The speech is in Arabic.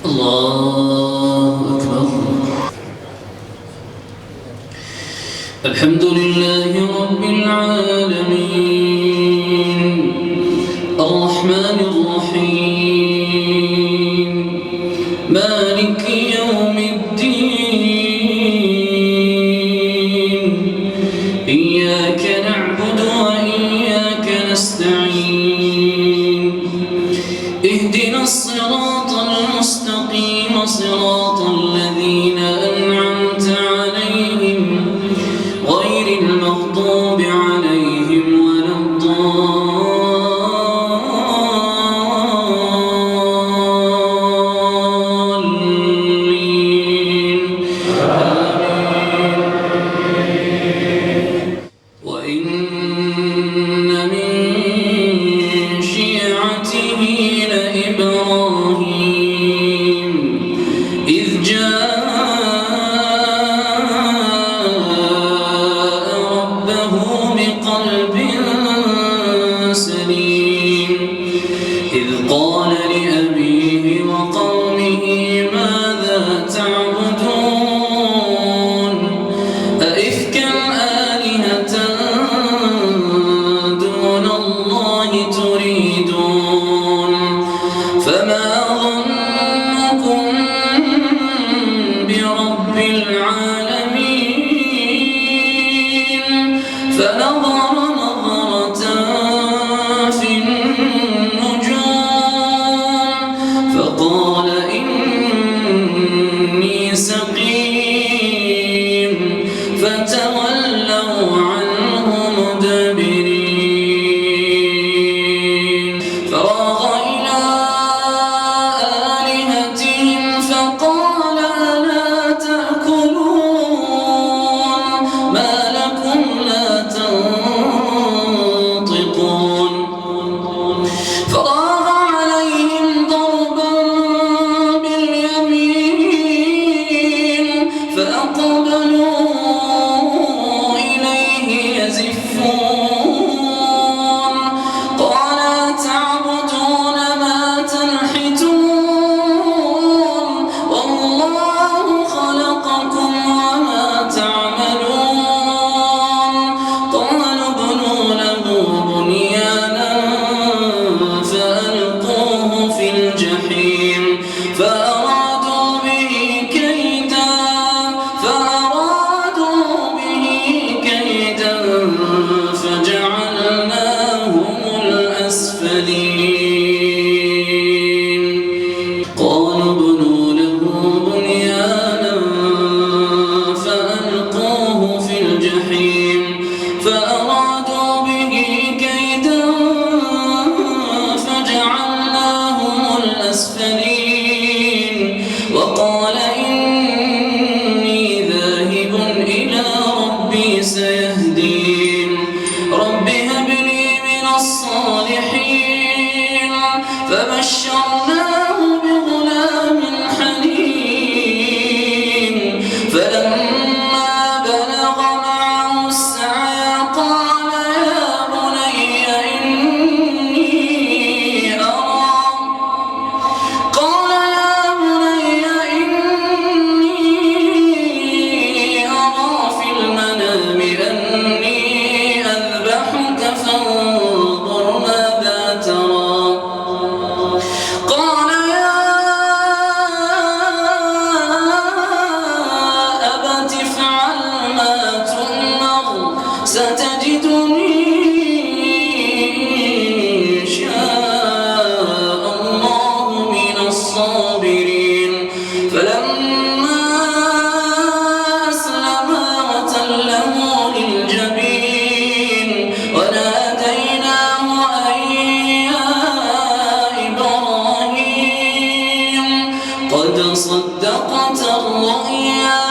الله أكبر. الحمد لله رب العالمين الرحمن الرحيم مالك يوم الدين إياك نعبد وإياك نستعين اهدنا الصراط المستقيم صراط الذين أنعمت عليهم غير المغضوب عليهم ولا الضالين آمين. وإن من شيعته لإبراهيم إذ بقلب سليم إذ قال لأبيه وقومه ماذا تعبدون أئفكا آلهة دون الله تريدون فما ظنكم برب العالمين فنظر نظرة في النجوم فقال إني سقيم فتولوا عنه مدبرين فراغ إلى آلهتهم فقال ألا تأكلون ما لكم لا تنطقون فراغ عليهم ضربا باليمين فأقبلوا إليه يزفون قال تعبدون ما تنحتون والله خلقكم وما تعملون قالوا ابنوا له بنيانا فألقوه في الجحيم فأرادوا به كيدا فجعلناهم الأسفلين قالوا ابنوا له بنيانا فألقوه في الجحيم فأرادوا به كيدا فجعلناهم الأسفلين وقال إني ذاهب إلى ربي سيهدين رب هب لي من الصالحين فبشرناه بغلام حليم فلما بلغ معه السعي قال يا بني إني أرى في المنام أني أذبحك فانظر ماذا ترى قال يا أبت افعل ما تؤمر ستجدني إن شاء الله من الصابرين فلما أسلما وتله للجبين وناديناه أن يا إبراهيم قد صدقت الرؤيا